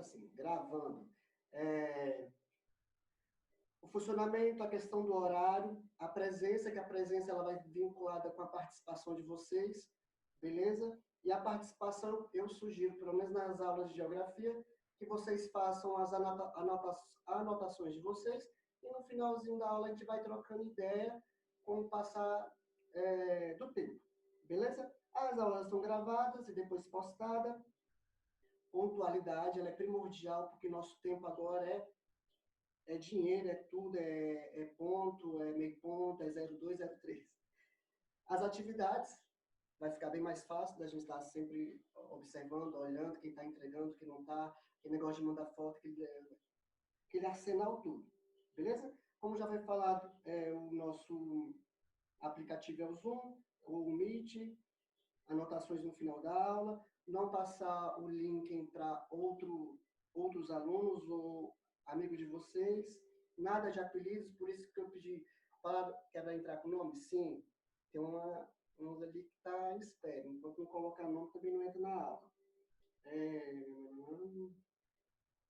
assim, gravando. O funcionamento, a questão do horário, a presença, que a presença ela vai vinculada com a participação de vocês, beleza? E a participação, eu sugiro, pelo menos nas aulas de geografia, que vocês façam as anotações de vocês e no finalzinho da aula a gente vai trocando ideia com o passar do tempo, beleza? As aulas são gravadas e depois postadas. Pontualidade, ela é primordial, porque nosso tempo agora é dinheiro, é tudo, é ponto, é meio ponto, é 02, 03. As atividades, vai ficar bem mais fácil da gente estar sempre observando, olhando quem está entregando, quem não está, quem negócio de mandar foto, aquele arsenal tudo, beleza? Como já foi falado, o nosso aplicativo é o Zoom, ou o Meet, anotações no final da aula, não passar o link para outros alunos ou amigos de vocês, nada de apelidos, por isso que eu pedi para quer entrar com o nome? Sim, tem uns ali que está em espera, enquanto não colocar nome também não entra na aula.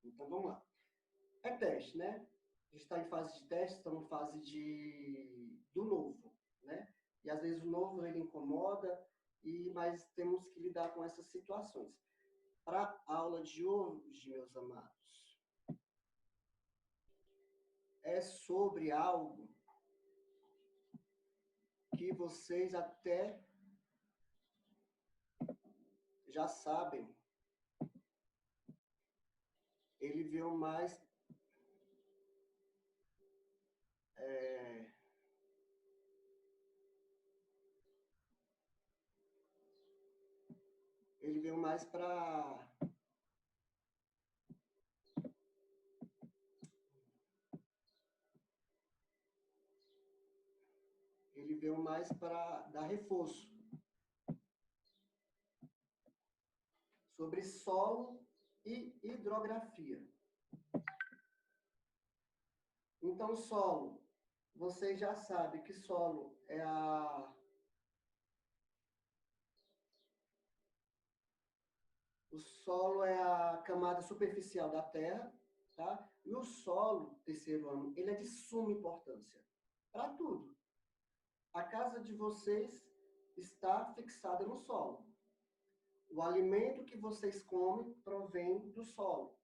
Então vamos lá. É teste, né? A gente está em fase de teste, estamos em fase do novo, né? E às vezes o novo ele incomoda, mas temos que lidar com essas situações. Para a aula de hoje, meus amados, é sobre algo que vocês até já sabem. Ele veio mais para dar reforço sobre solo e hidrografia. Então, solo, vocês já sabem que solo é o solo é a camada superficial da Terra, tá? E o solo, terceiro ano, ele é de suma importância para tudo. A casa de vocês está fixada no solo. O alimento que vocês comem provém do solo.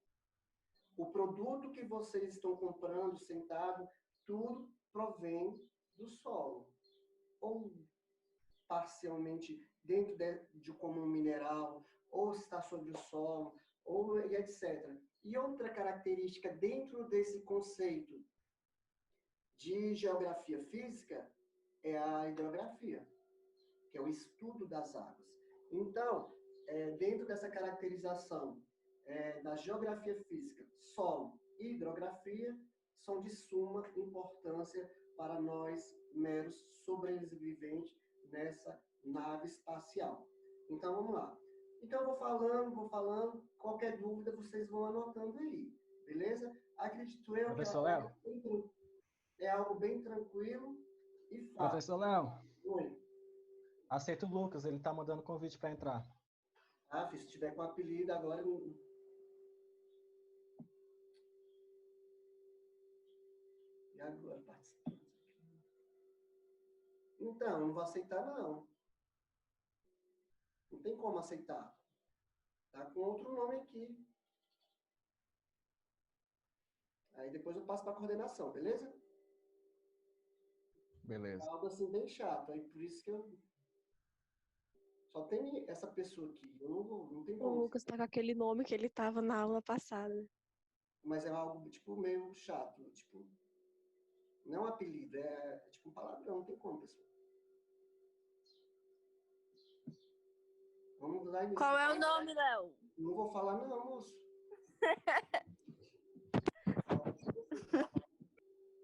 O produto que vocês estão comprando, sentado, tudo provém do solo. Ou parcialmente dentro de como um mineral, ou está sobre o solo, ou etc. E outra característica dentro desse conceito de geografia física é a hidrografia, que é o estudo das águas. Então, dentro dessa caracterização da geografia física, solo e hidrografia são de suma importância para nós, meros sobreviventes nessa nave espacial. Então, vamos lá. Então, eu vou falando, qualquer dúvida vocês vão anotando aí, beleza? Acredito eu Professor Léo. É algo bem tranquilo e fácil. Professor Léo. Oi. Aceita o Lucas, ele está mandando convite para entrar. Se tiver com apelido agora... E agora, participante? Então, não vou aceitar, não. Não tem como aceitar. Tá com outro nome aqui. Aí depois eu passo para a coordenação, beleza? Beleza. É algo assim bem chato. Aí por isso que eu... Só tem essa pessoa aqui. Eu não tem como. O Lucas tá com aquele nome que ele tava na aula passada. Mas é algo, tipo, meio chato. Tipo, não é um apelido, é tipo um palavrão. Não tem como, pessoal. Vamos lá início. Qual é o nome, Léo? Não vou falar não, moço.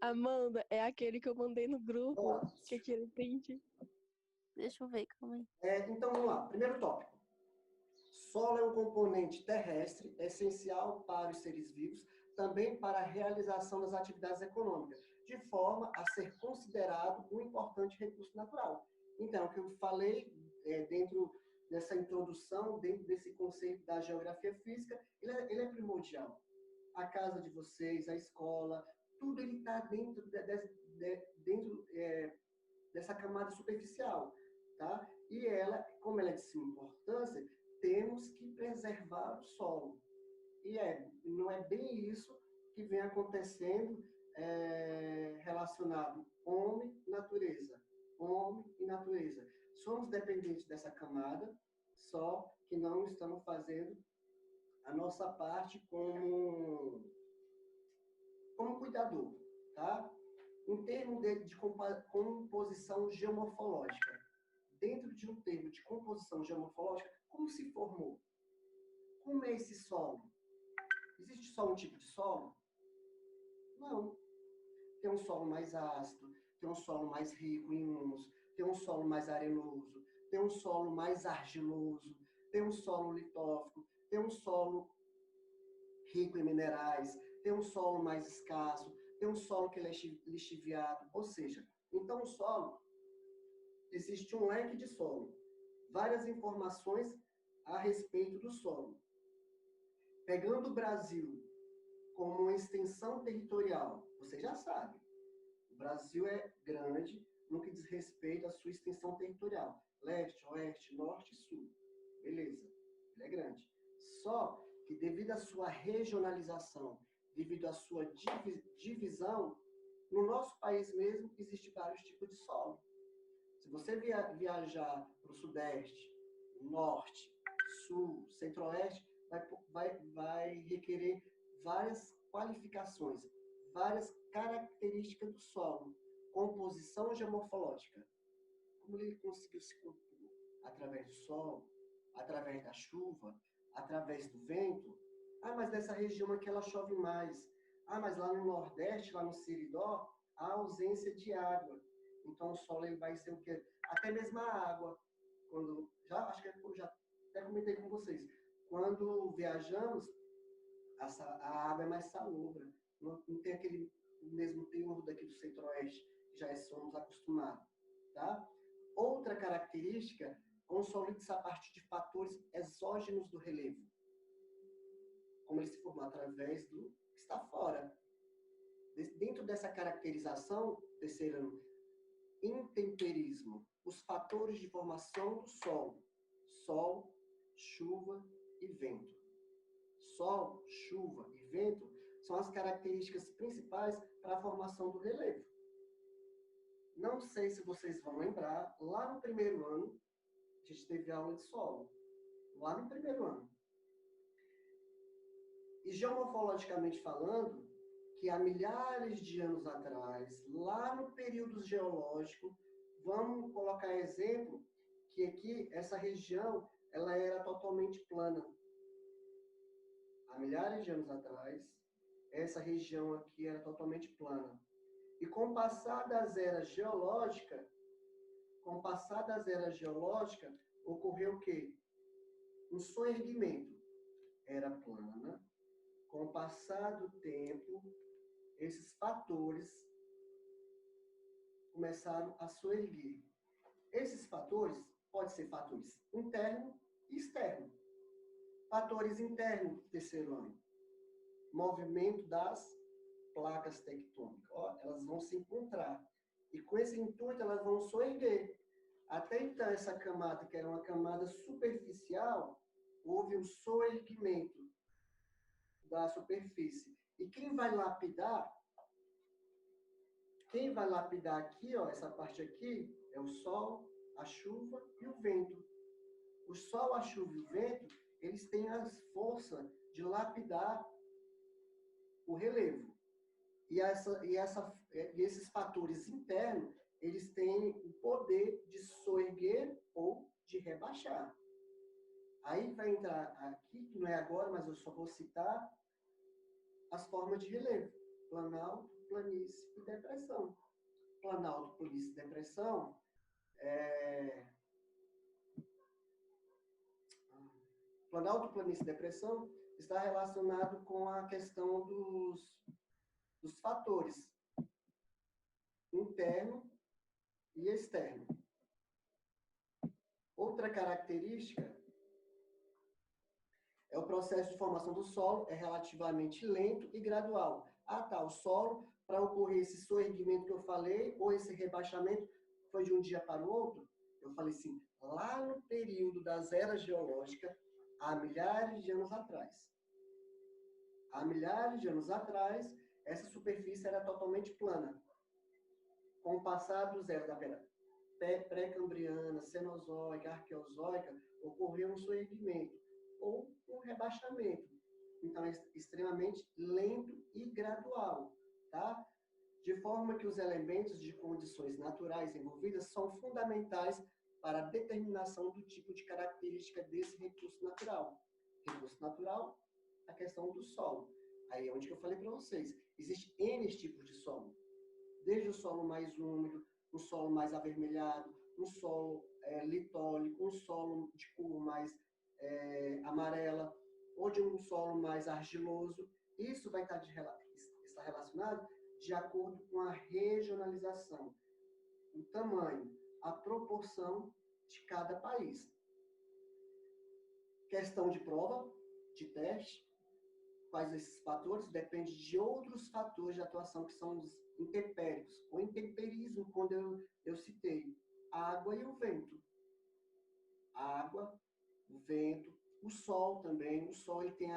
Amanda, é aquele que eu mandei no grupo, que é aquele print. Deixa eu ver, calma aí. Então, vamos lá. Primeiro tópico. Solo é um componente terrestre essencial para os seres vivos, também para a realização das atividades econômicas, de forma a ser considerado um importante recurso natural. Então, o que eu falei dentro nessa introdução, dentro desse conceito da geografia física, ele é primordial. A casa de vocês, a escola, tudo ele está dentro, dessa camada superficial, tá? E ela, como ela é de suma importância, temos que preservar o solo. E não é bem isso que vem acontecendo relacionado homem-natureza. Homem e natureza. Somos dependentes dessa camada, só que não estamos fazendo a nossa parte como cuidador, tá? Em termos de composição geomorfológica, dentro de um termo de composição geomorfológica, como se formou? Como é esse solo? Existe só um tipo de solo? Não. Tem um solo mais ácido, tem um solo mais rico em humus, tem um solo mais arenoso, tem um solo mais argiloso, tem um solo litófico, tem um solo rico em minerais, tem um solo mais escasso, tem um solo que ele é lixiviado. Ou seja, então o solo, existe um leque de solo, várias informações a respeito do solo. Pegando o Brasil como uma extensão territorial, você já sabe, o Brasil é grande no que diz respeito à sua extensão territorial. Leste, oeste, norte e sul. Beleza, ele é grande. Só que devido à sua regionalização, devido à sua divisão, no nosso país mesmo existem vários tipos de solo. Se você viajar para o sudeste, norte, sul, centro-oeste, vai requerer várias qualificações, várias características do solo, composição geomorfológica. Como ele conseguiu se compor? Através do sol, através da chuva, através do vento. Ah, mas nessa região aqui ela chove mais. Ah, mas lá no Nordeste, lá no Seridó, há ausência de água. Então o solo ele vai ser o quê? Até mesmo a água. Acho que eu já até comentei com vocês. Quando viajamos, a água é mais salobra. Não tem aquele mesmo teor daqui do Centro-Oeste, que já somos acostumados. Tá? Outra característica, consolida-se a partir de fatores exógenos do relevo. Como ele se formou através do que está fora. Dentro dessa caracterização, terceiro, intemperismo, os fatores de formação do solo. Sol, chuva e vento. Sol, chuva e vento são as características principais para a formação do relevo. Não sei se vocês vão lembrar, lá no primeiro ano, a gente teve aula de solo. Lá no primeiro ano. E geomorfologicamente falando, que há milhares de anos atrás, lá no período geológico, vamos colocar exemplo que aqui, essa região, ela era totalmente plana. Há milhares de anos atrás, essa região aqui era totalmente plana. E com o passar das eras geológicas, ocorreu o quê? Um soerguimento. Era plana. Com o passar do tempo, esses fatores começaram a soerguer. Esses fatores podem ser fatores internos e externos. Fatores internos, terceiro ano. Movimento das placas tectônicas. Elas vão se encontrar. E com esse intuito, elas vão soerguer. Até então, essa camada, que era uma camada superficial, houve um soerguimento da superfície. E quem vai lapidar aqui, essa parte aqui, é o sol, a chuva e o vento. O sol, a chuva e o vento, eles têm a força de lapidar o relevo. E esses fatores internos, eles têm o poder de soerguer ou de rebaixar. Aí vai entrar aqui, que não é agora, mas eu só vou citar as formas de relevo. Planalto, planície e depressão. Planalto, planície e depressão Planalto, planície e depressão está relacionado com a questão dos fatores interno e externo. Outra característica é o processo de formação do solo, é relativamente lento e gradual. Ah, tá, o solo, para ocorrer esse soerguimento que eu falei, ou esse rebaixamento, foi de um dia para o outro? Eu falei assim, lá no período das eras geológicas, há milhares de anos atrás. Há milhares de anos atrás, essa superfície era totalmente plana. Com o passar dos eras da pré-cambriana, cenozoica, arqueozoica, ocorreu um soerguimento ou um rebaixamento. Então, é extremamente lento e gradual, tá? De forma que os elementos de condições naturais envolvidas são fundamentais para a determinação do tipo de característica desse recurso natural. Recurso natural, a questão do solo. Aí é onde que eu falei para vocês. Existem N tipos de solo. Desde o solo mais úmido, um solo mais avermelhado, um solo litólico, um solo de cor mais amarela, ou de um solo mais argiloso. Isso vai estar relacionado de acordo com a regionalização, o tamanho, a proporção de cada país. Questão de prova, de teste, quais esses fatores? Depende de outros fatores de atuação, que são os intempéricos. O intemperismo, quando eu citei, a água e o vento. A água, o vento, o sol também. O sol ele tem,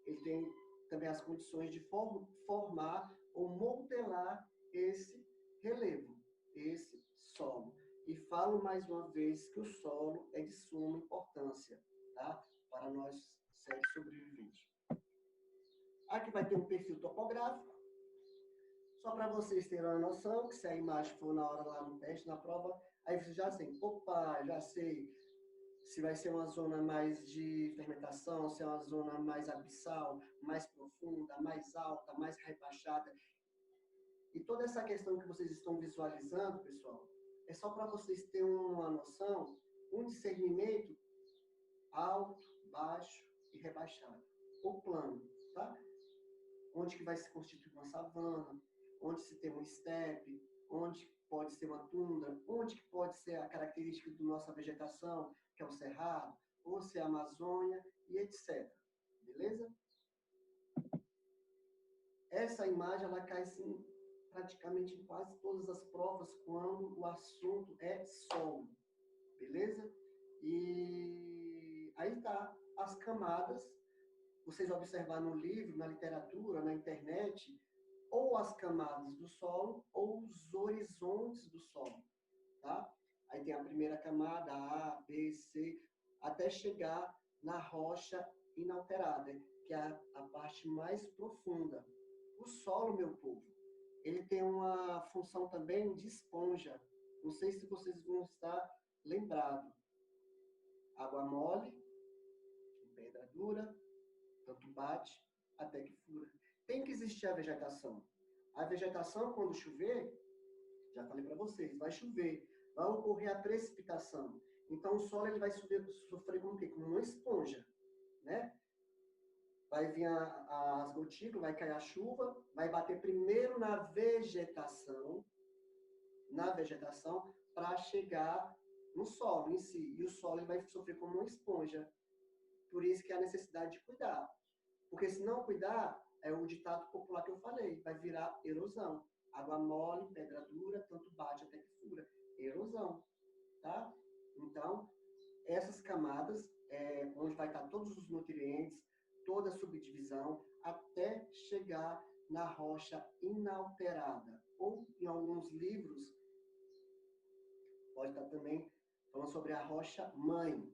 ele tem também as condições de formar ou modelar esse relevo, esse solo. E falo mais uma vez que o solo é de suma importância, tá? Para nós, seres sobreviventes. Aqui vai ter um perfil topográfico, só para vocês terem uma noção, que se a imagem for na hora lá no teste, na prova, aí você já sei, opa, já sei se vai ser uma zona mais de fermentação, se é uma zona mais abissal, mais profunda, mais alta, mais rebaixada. E toda essa questão que vocês estão visualizando, pessoal, é só para vocês terem uma noção, um discernimento alto, baixo e rebaixado, ou plano, tá? Onde que vai se constituir uma savana, onde se tem um estepe, onde pode ser uma tundra, onde que pode ser a característica da nossa vegetação, que é o cerrado, ou se é a Amazônia, e etc. Beleza? Essa imagem, ela cai, sim, praticamente em quase todas as provas, quando o assunto é solo. Beleza? E aí tá, as camadas, vocês observar no livro, na literatura, na internet, ou as camadas do solo, ou os horizontes do solo, tá? Aí tem a primeira camada, A, B, C, até chegar na rocha inalterada, que é a parte mais profunda. O solo, meu povo, ele tem uma função também de esponja. Não sei se vocês vão estar lembrados. Água mole, pedra dura, tanto bate até que fura. Tem que existir a vegetação. A vegetação, quando chover, já falei para vocês, vai chover, vai ocorrer a precipitação. Então, o solo ele vai sofrer como o quê? Como uma esponja, né? Vai vir as gotículas, vai cair a chuva, vai bater primeiro na vegetação, para chegar no solo em si. E o solo ele vai sofrer como uma esponja. Por isso que há necessidade de cuidar. Porque se não cuidar, é o ditado popular que eu falei, vai virar erosão. Água mole, pedra dura, tanto bate até que fura. Erosão, tá? Então, essas camadas, onde vai estar todos os nutrientes, toda a subdivisão, até chegar na rocha inalterada. Ou, em alguns livros, pode estar também falando sobre a rocha mãe.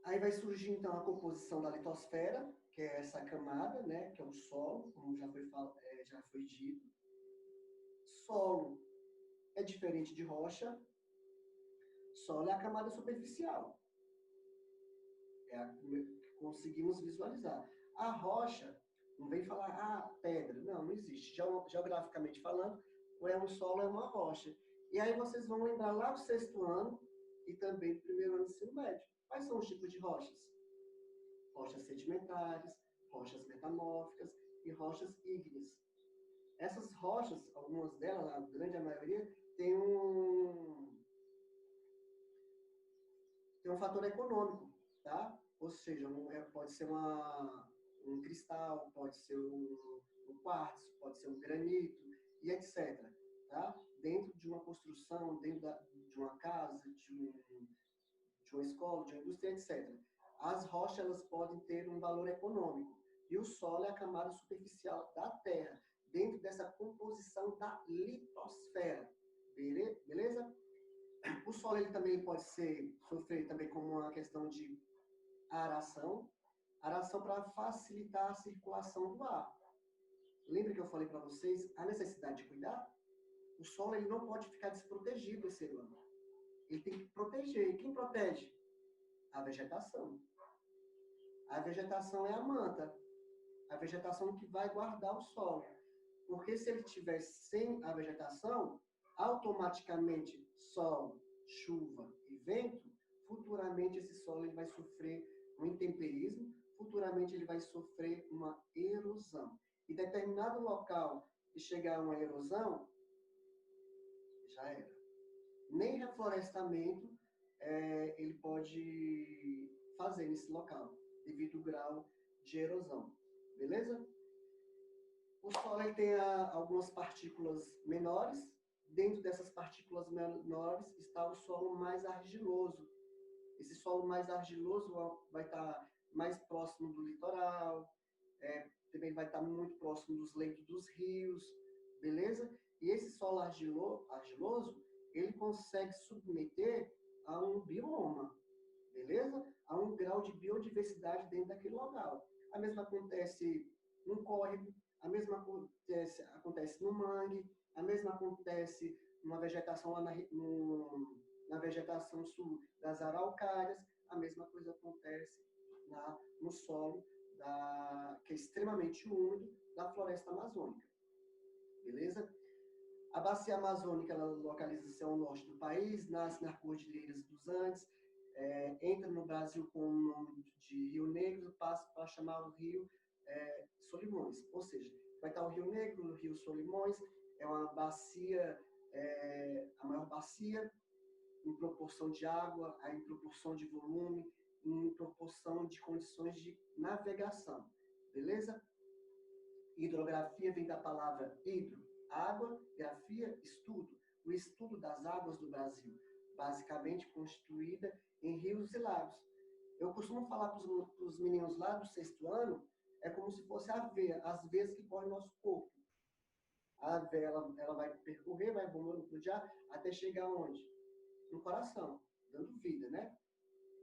Aí vai surgir, então, a composição da litosfera, que é essa camada, né, que é o solo, como já foi dito. Solo é diferente de rocha. Solo é a camada superficial. É a que conseguimos visualizar. A rocha, não vem falar, pedra. Não existe. Geograficamente falando, ou é um solo ou é uma rocha. E aí vocês vão lembrar lá do 6º ano e também do 1º ano do ensino médio. Quais são os tipos de rochas? Rochas sedimentares, rochas metamórficas e rochas ígneas. Essas rochas, algumas delas, a grande maioria, tem um fator econômico, tá? Ou seja, pode ser um cristal, pode ser um quartzo, pode ser um granito e etc. Tá? Dentro de uma construção, dentro de uma casa, de uma escola, de uma indústria, etc. As rochas elas podem ter um valor econômico e o solo é a camada superficial da Terra, dentro dessa composição da litosfera. Beleza? O solo ele também pode sofrer também como uma questão de aração para facilitar a circulação do ar. Lembra que eu falei para vocês a necessidade de cuidar? O solo ele não pode ficar desprotegido esse ano. Ele tem que proteger. E quem protege? A vegetação. A vegetação é a manta. A vegetação que vai guardar o solo. Porque se ele estiver sem a vegetação, automaticamente sol, chuva e vento, futuramente esse solo ele vai sofrer um intemperismo, futuramente ele vai sofrer uma erosão. E determinado local que chegar a uma erosão, já era. Nem reflorestamento ele pode fazer nesse local, devido ao grau de erosão. Beleza? O solo ele tem algumas partículas menores. Dentro dessas partículas menores está o solo mais argiloso. Esse solo mais argiloso vai estar mais próximo do litoral, também vai estar muito próximo dos leitos dos rios, beleza? E esse solo argiloso, ele consegue submeter a um bioma, beleza? A um grau de biodiversidade dentro daquele local. A mesma acontece num córrego, a mesma acontece no mangue, a mesma acontece numa vegetação lá na vegetação sul das araucárias, a mesma coisa acontece no solo que é extremamente úmido da floresta amazônica. Beleza? A bacia amazônica ela localiza-se ao norte do país, nasce nas cordilheiras dos Andes, entra no Brasil com o nome de Rio Negro, passa para chamar o Rio Solimões. Ou seja, vai estar o Rio Negro, o Rio Solimões, é uma bacia, a maior bacia em proporção de água, em proporção de volume, em proporção de condições de navegação. Beleza? Hidrografia vem da palavra hidro, água, grafia, estudo. O estudo das águas do Brasil, basicamente constituída em rios e lagos. Eu costumo falar para os meninos lá do 6º ano, é como se fosse as veias que correm no nosso corpo. A veia ela vai percorrer, vai bombardear até chegar onde? No coração, dando vida, né?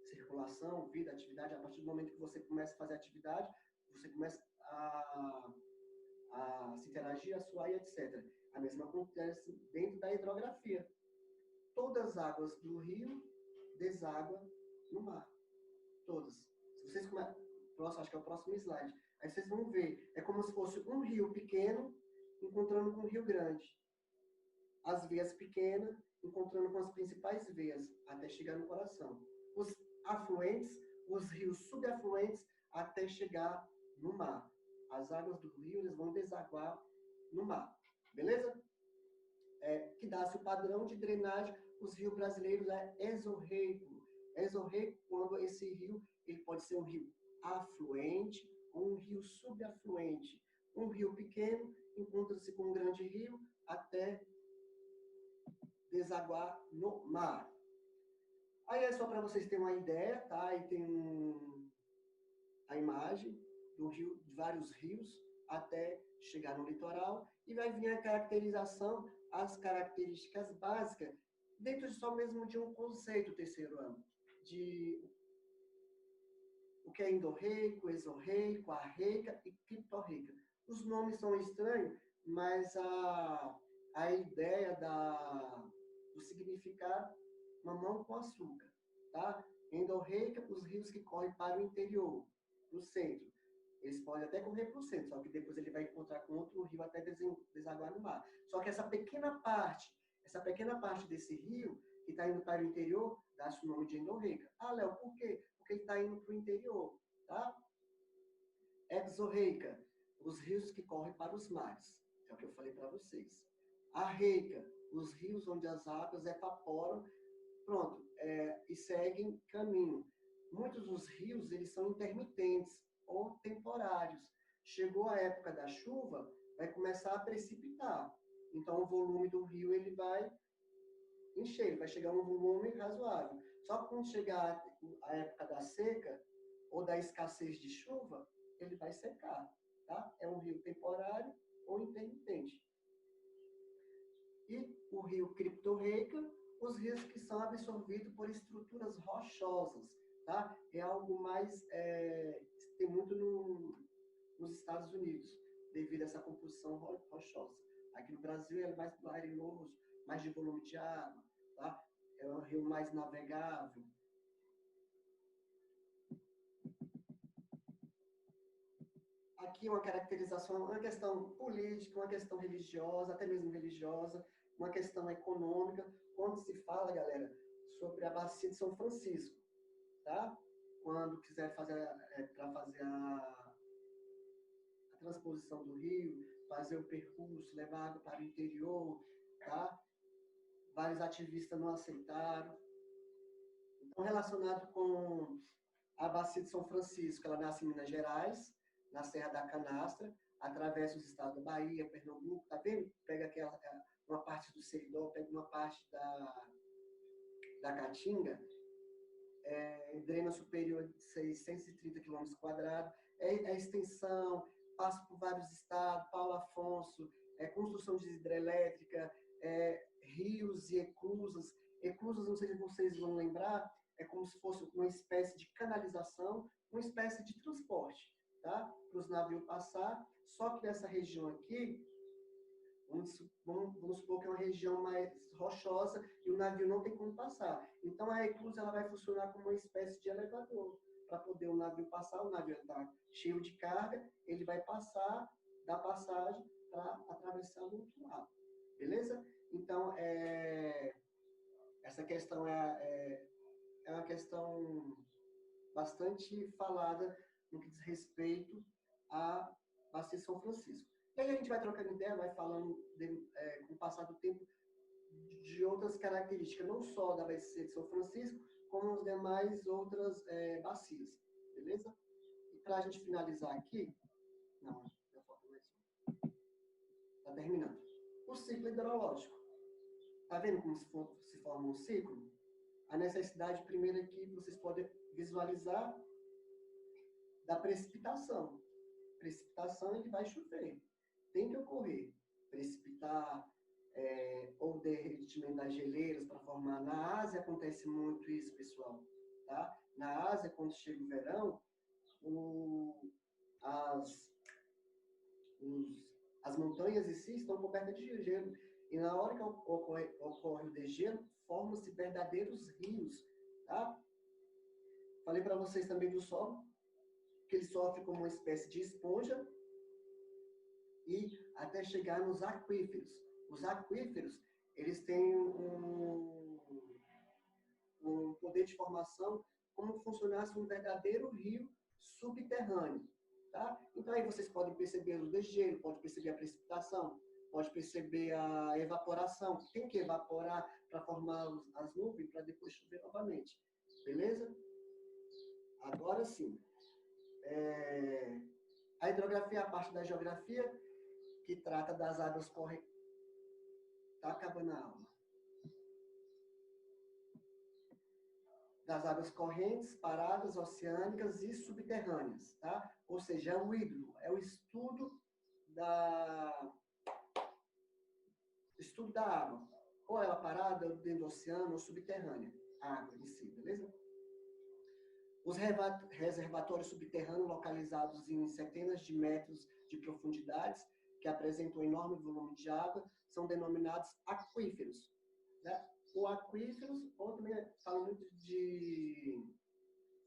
Circulação, vida, atividade. A partir do momento que você começa a fazer atividade, você começa a se interagir, a suar e etc. A mesma acontece dentro da hidrografia. Todas as águas do rio desaguam no mar. Todas. Se vocês acho que é o próximo slide. Aí vocês vão ver. É como se fosse um rio pequeno encontrando com um rio grande. As veias pequenas encontrando com as principais veias, até chegar no coração. Os afluentes, os rios subafluentes, até chegar no mar. As águas do rio eles vão desaguar no mar. Beleza? Que dá-se o padrão de drenagem, os rios brasileiros é exorreico. Exorreico quando esse rio ele pode ser um rio afluente ou um rio subafluente. Um rio pequeno encontra-se com um grande rio até desaguar no mar. Aí é só para vocês terem uma ideia, tá? Aí tem a imagem do rio, de vários rios, até chegar no litoral, e vai vir a caracterização, as características básicas, dentro só mesmo de um conceito 3º ano, de o que é endorreico, exorreico, arreica e criptorreica. Os nomes são estranhos, mas a ideia do significado, mamão com açúcar, tá? Endorreica, os rios que correm para o interior, para o centro. Eles podem até correr para o centro, só que depois ele vai encontrar com outro rio até desaguar no mar. Só que essa pequena parte desse rio, que está indo para o interior, dá-se o nome de endorreica. Ah, Léo, por quê? Porque ele está indo para o interior, tá? Exorreica. os rios que correm para os mares. É o que eu falei para vocês. A reica, os rios onde as águas evaporam, pronto, e seguem caminho. Muitos dos rios, eles são intermitentes ou temporários. Chegou a época da chuva, vai começar a precipitar. Então, o volume do rio, ele vai encher, ele vai chegar a um volume razoável. Só que quando chegar a época da seca ou da escassez de chuva, ele vai secar, tá? É um rio temporário ou intermitente. E o rio criptorreica, os rios que são absorvidos por estruturas rochosas, tá? É algo mais, tem muito nos Estados Unidos, devido a essa composição rochosa. Aqui no Brasil é mais arenoso, mais de volume de água, tá? É um rio mais navegável. Aqui uma caracterização, uma questão política, uma questão religiosa, até mesmo religiosa, uma questão econômica, quando se fala, galera, sobre a bacia de São Francisco, tá? Quando quiser fazer, para fazer a transposição do rio, fazer o percurso, levar água para o interior, tá? Vários ativistas não aceitaram. Então, relacionado com a bacia de São Francisco, ela nasce em Minas Gerais, na Serra da Canastra, atravessa os estados da Bahia, Pernambuco, tá vendo? Pega uma parte do Seridó, pega uma parte da Caatinga, drena superior de 630 km², é extensão, passa por vários estados, Paulo Afonso, construção de hidrelétrica, rios e eclusas. Eclusas, não sei se vocês vão lembrar, é como se fosse uma espécie de canalização, uma espécie de transporte, tá? Para os navios passar, só que nessa região aqui, vamos supor que é uma região mais rochosa e o navio não tem como passar. Então, a eclusa ela vai funcionar como uma espécie de elevador, para poder o navio passar. O navio está cheio de carga, ele vai passar, dar passagem para atravessar do outro lado. Beleza? Então, essa questão é uma questão bastante falada no que diz respeito à Bacia de São Francisco. E aí a gente vai trocando ideia, vai falando, com o passar do tempo, de outras características, não só da Bacia de São Francisco, como as demais outras bacias. Beleza? E para a gente finalizar aqui, não, já falta mais um. Está terminando. O ciclo hidrológico. Está vendo como se forma um ciclo? A necessidade primeiro aqui, vocês podem visualizar, da precipitação. Precipitação, ele vai chover. Tem que ocorrer. Precipitar, ou derretimento das geleiras para formar. Na Ásia acontece muito isso, pessoal. Tá? Na Ásia, quando chega o verão, as montanhas em si estão cobertas de gelo. E na hora que ocorre o degelo, formam-se verdadeiros rios. Tá? Falei para vocês também do solo, que ele sofre como uma espécie de esponja, e até chegar nos aquíferos. Os aquíferos, eles têm um poder de formação como se funcionasse um verdadeiro rio subterrâneo. Tá? Então, aí vocês podem perceber o degelo, pode perceber a precipitação, pode perceber a evaporação. Tem que evaporar para formar as nuvens, para depois chover novamente. Beleza? Agora sim. A hidrografia é a parte da geografia que trata das águas correntes. Está acabando a aula. Das águas correntes, paradas, oceânicas e subterrâneas. Tá? Ou seja, é o hidro, é o estudo da água. Ou ela parada, dentro do oceano, ou subterrânea. A água em si, beleza? Os reservatórios subterrâneos localizados em centenas de metros de profundidades, que apresentam um enorme volume de água, são denominados aquíferos. Né? O aquíferos, ou também fala muito de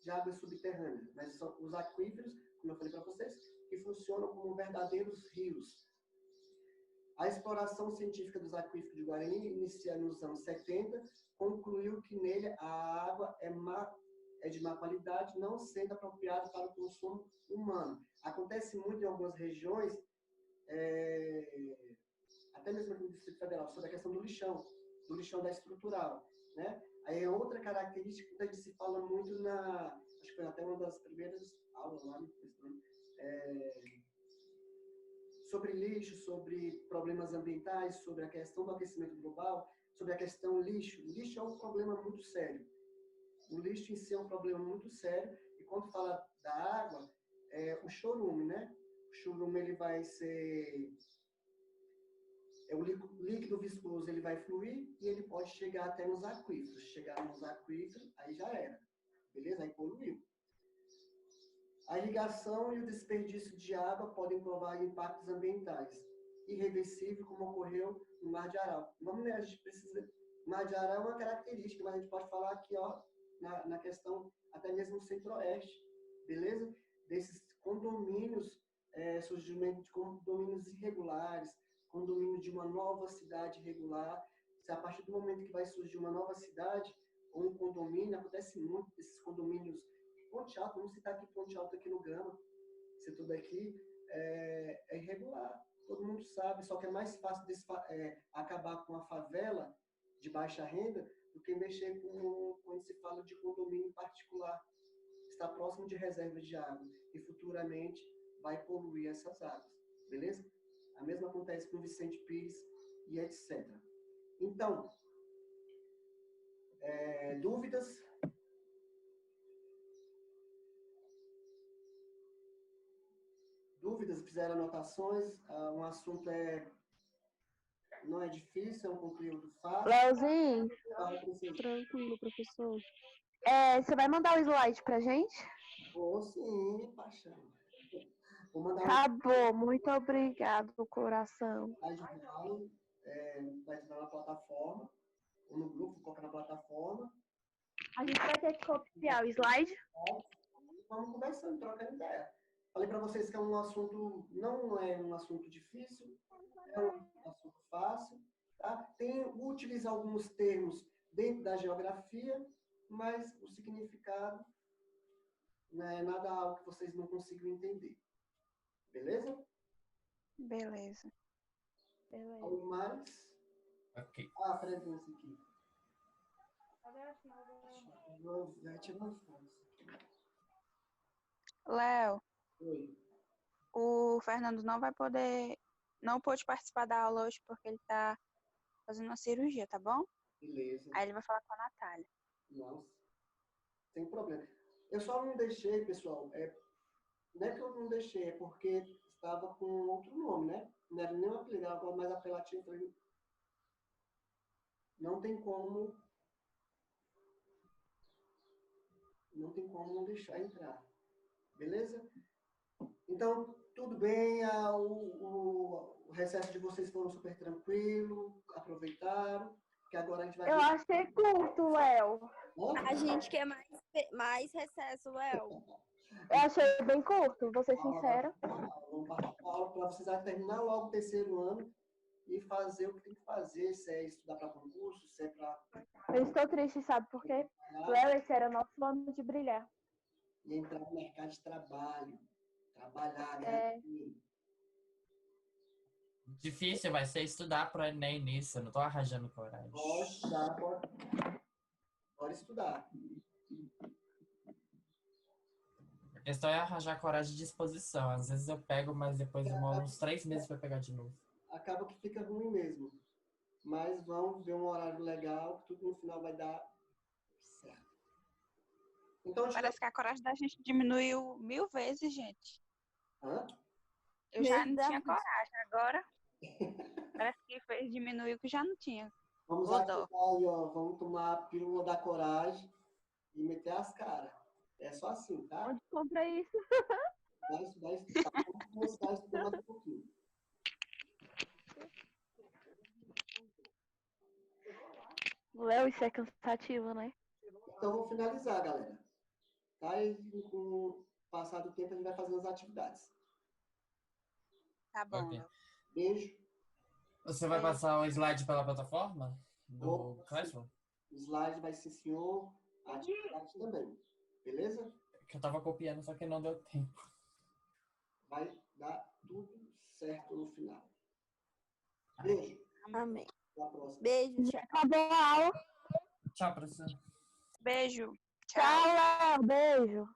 águas subterrâneas, mas são os aquíferos, como eu falei para vocês, que funcionam como verdadeiros rios. A exploração científica dos aquíferos de Guarani, iniciada nos anos 70, concluiu que nele a água é é de má qualidade, não sendo apropriado para o consumo humano. Acontece muito em algumas regiões, até mesmo aqui no Distrito Federal, sobre a questão do lixão da estrutural, né? Aí é outra característica que a gente se fala muito acho que foi até uma das primeiras aulas lá no sobre lixo, sobre problemas ambientais, sobre a questão do aquecimento global, sobre a questão lixo. O lixo é um problema muito sério. O lixo em si é um problema muito sério, e quando fala da água, o chorume, né? O chorume, ele vai ser... o líquido viscoso, ele vai fluir e ele pode chegar até nos aquíferos. Chegar nos aquíferos, aí já era. Beleza? Aí poluiu. A irrigação e o desperdício de água podem provocar impactos ambientais irreversíveis, como ocorreu no Mar de Aral. Vamos, né, a gente precisa... O Mar de Aral é uma característica, mas a gente pode falar aqui, ó, na questão até mesmo no centro-oeste, beleza? Desses condomínios, surgimento de condomínios irregulares, condomínio de uma nova cidade irregular. Se a partir do momento que vai surgir uma nova cidade ou um condomínio, acontece muito desses condomínios. Ponte Alta, vamos citar aqui Ponte Alta aqui no Gama, setor daqui, é irregular, todo mundo sabe, só que é mais fácil acabar com a favela de baixa renda do que mexer quando se fala de condomínio particular, está próximo de reservas de água e futuramente vai poluir essas águas, beleza? A mesma acontece com Vicente Pires e etc. Então, dúvidas? Dúvidas, fizeram anotações? Um assunto não é difícil, é um conteúdo fácil. Leozinho, Tranquilo, professor. você vai mandar o slide pra gente? Vou sim, paixão. Vou mandar Tá bom, muito obrigado, coração. vai entrar na plataforma, ou no grupo, coloca na plataforma. A gente vai ter que copiar o slide? Vamos conversando, trocando ideia. Falei para vocês que é um assunto, não é um assunto difícil, é um assunto fácil, tá? Tem utilizar alguns termos dentro da geografia, mas o significado não é nada algo que vocês não consigam entender. Beleza? Beleza. Algo mais? Ok. Presença aqui. Vai tirar uma foto. Léo, Oi. o Fernando não pôde participar da aula hoje porque ele tá fazendo uma cirurgia, tá bom? Beleza. Aí ele vai falar com a Natália. Nossa. Sem problema. Eu só não deixei, pessoal, não é que eu não deixei, é porque estava com outro nome, né? Não era nem um aplicativo, mais apelativo. Não tem como não deixar entrar. Beleza? Então, tudo bem, o recesso de vocês foram super tranquilo, aproveitaram, que agora a gente vai... Eu achei curto, Léo. A gente quer mais recesso, Léo. Eu achei bem curto, vou ser sincera. Vamos partir para a aula para vocês terminar logo o terceiro ano e fazer o que tem que fazer, se é estudar para concurso, se é para... Eu estou triste, sabe por quê? Léo, esse era nosso ano de brilhar. E entrar no mercado de trabalho, trabalhar, ganhar dinheiro. Difícil vai ser estudar para Enem nisso, eu não tô arranjando coragem. Pode estudar, pode estudar. A questão é arranjar coragem de disposição. Às vezes eu pego, mas depois demora uns 3 meses para pegar de novo. Acaba que fica ruim mesmo. Mas vamos ver um horário legal, que tudo no final vai dar certo. Então, Parece que a coragem da gente diminuiu 1000 vezes, gente. Hã? Eu já não Verdade. tinha coragem, agora parece que diminuiu que já não tinha. Vamos ativar aí, ó. Vamos tomar a pílula da coragem e meter as caras. É só assim, tá? Onde compra isso? Vai estudar. Vamos começar a estudar mais um pouquinho. Léo, isso é cansativo, né? Então, vou finalizar, galera. Tá? E com o passar do tempo, a gente vai fazendo as atividades. Tá bom, Ok. Léo. Beijo. Você vai passar o slide pela plataforma do Vou. Classroom? O slide vai ser senhor. A atividade também. Beleza? Que eu tava copiando, só que não deu tempo. Vai dar tudo certo no final. Beijo. Amém. Até a próxima. Beijo, tchau. Acabou a aula. Tchau, professor. Beijo. Tchau. Tchau, Léo. Beijo.